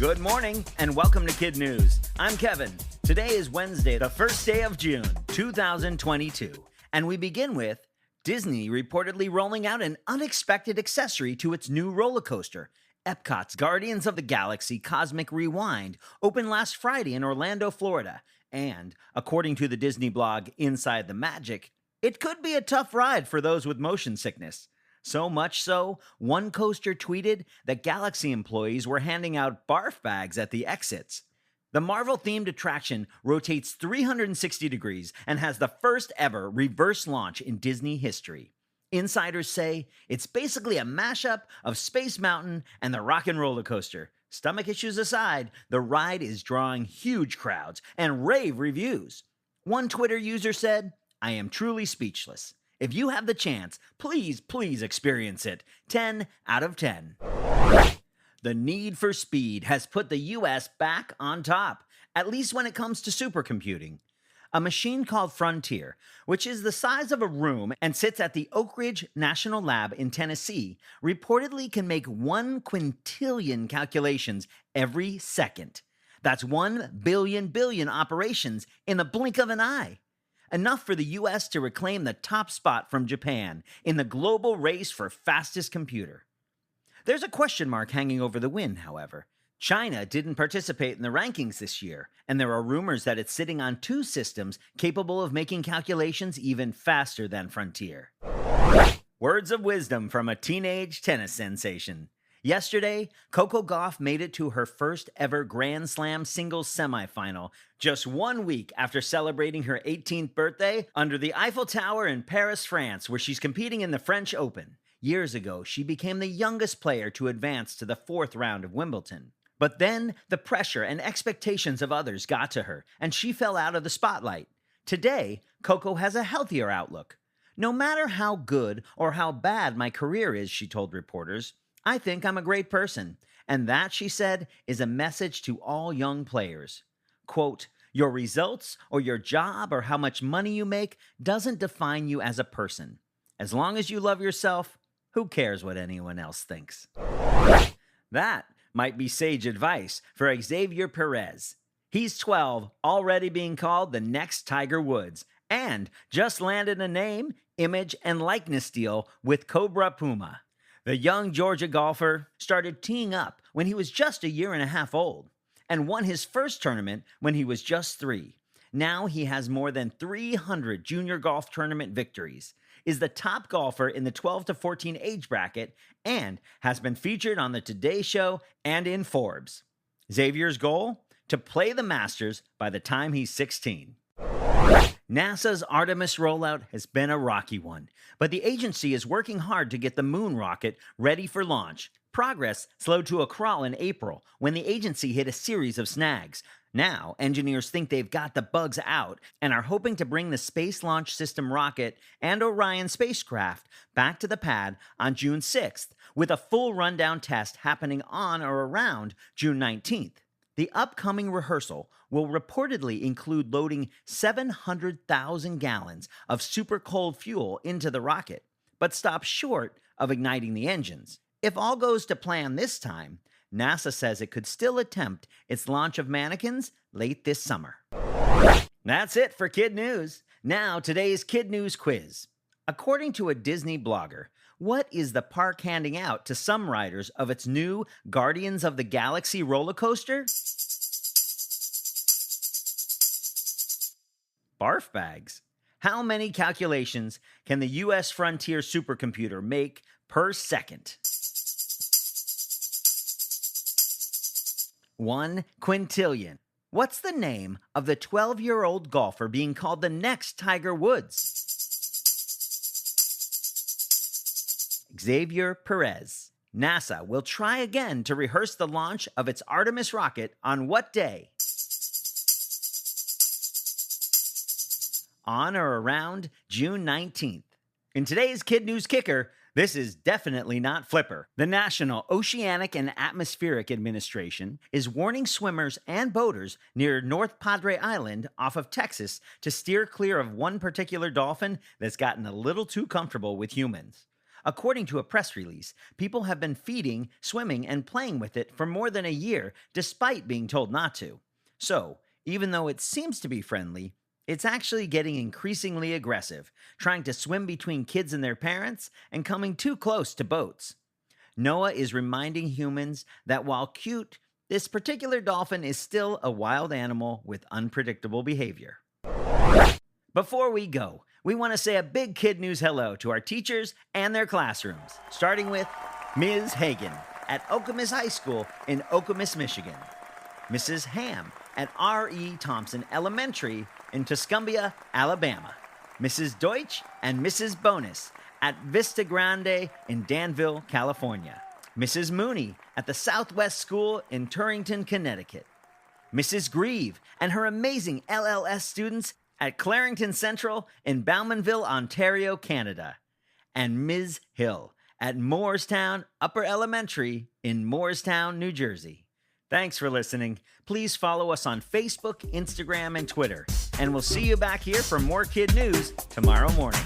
Good morning and welcome to KidNuz. I'm Kevin. Today is Wednesday, the first day of June, 2022. And we begin with Disney reportedly rolling out an unexpected accessory to its new roller coaster. Epcot's Guardians of the Galaxy Cosmic Rewind opened last Friday in Orlando, Florida. And, according to the Disney blog Inside the Magic, it could be a tough ride for those with motion sickness. So much so, one coaster tweeted that Galaxy employees were handing out barf bags at the exits. The Marvel-themed attraction rotates 360 degrees and has the first ever reverse launch in Disney history. Insiders say it's basically a mashup of Space Mountain and the Rock and Roller Coaster. Stomach issues aside, the ride is drawing huge crowds and rave reviews. One Twitter user said, "I am truly speechless. If you have the chance, please experience it. 10 out of 10. The need for speed has put the US back on top, at least when it comes to supercomputing. A machine called Frontier, which is the size of a room and sits at the Oak Ridge National Lab in Tennessee, reportedly can make 1 quintillion calculations every second. That's 1 billion operations in the blink of an eye. Enough for the US to reclaim the top spot from Japan in the global race for fastest computer. There's a question mark hanging over the win, however. China didn't participate in the rankings this year, and there are rumors that it's sitting on 2 systems capable of making calculations even faster than Frontier. Words of wisdom from a teenage tennis sensation. Yesterday, CoCo Gauff made it to her first ever Grand Slam singles semifinal, just 1 week after celebrating her 18th birthday under the Eiffel Tower in Paris, France, where she's competing in the French Open. Years ago, she became the youngest player to advance to the 4th round of Wimbledon. But then, the pressure and expectations of others got to her, and she fell out of the spotlight. Today, CoCo has a healthier outlook. "No matter how good or how bad my career is," she told reporters, "I think I'm a great person." And that, she said, is a message to all young players. Quote, "Your results or your job or how much money you make doesn't define you as a person. As long as you love yourself, who cares what anyone else thinks?" That might be sage advice for Xavier Perez. He's 12, already being called the next Tiger Woods, and just landed a name, image, and likeness deal with Cobra Puma. The young Georgia golfer started teeing up when he was just a year and a half old and won his first tournament when he was just 3. Now he has more than 300 junior golf tournament victories, is the top golfer in the 12 to 14 age bracket, and has been featured on the Today Show and in Forbes. Xavier's goal? To play the Masters by the time he's 16. NASA's Artemis rollout has been a rocky one, but the agency is working hard to get the moon rocket ready for launch. Progress slowed to a crawl in April when the agency hit a series of snags. Now, engineers think they've got the bugs out and are hoping to bring the Space Launch System rocket and Orion spacecraft back to the pad on June 6th, with a full rundown test happening on or around June 19th. The upcoming rehearsal will reportedly include loading 700,000 gallons of super cold fuel into the rocket, but stop short of igniting the engines. If all goes to plan this time, NASA says it could still attempt its launch of mannequins late this summer. That's it for KidNuz. Now, today's KidNuz quiz. According to a Disney blogger, what is the park handing out to some riders of its new Guardians of the Galaxy roller coaster? Barf bags. How many calculations can the US Frontier supercomputer make per second? 1 quintillion. What's the name of the 12-year-old golfer being called the next Tiger Woods? Xavier Perez. NASA will try again to rehearse the launch of its Artemis rocket on what day? On or around June 19th. In today's KidNuz Kicker, this is definitely not Flipper. The National Oceanic and Atmospheric Administration is warning swimmers and boaters near North Padre Island off of Texas to steer clear of one particular dolphin that's gotten a little too comfortable with humans. According to a press release, people have been feeding, swimming, and playing with it for more than a year, despite being told not to. So, even though it seems to be friendly, it's actually getting increasingly aggressive, trying to swim between kids and their parents and coming too close to boats. Noah is reminding humans that while cute, this particular dolphin is still a wild animal with unpredictable behavior. Before we go, we want to say a big KidNuz hello to our teachers and their classrooms, starting with Ms. Hagan at Okemos High School in Okemos, Michigan, Mrs. Ham at R.E. Thompson Elementary in Tuscumbia, Alabama, Mrs. Deutsch and Mrs. Bonus at Vista Grande in Danville, California, Mrs. Mooney at the Southwest School in Torrington, Connecticut, Mrs. Grieve and her amazing LLS students at Clarington Central in Bowmanville, Ontario, Canada, and Ms. Hill at Moorestown Upper Elementary in Moorestown, New Jersey. Thanks for listening. Please follow us on Facebook, Instagram, and Twitter. And we'll see you back here for more KidNuz tomorrow morning.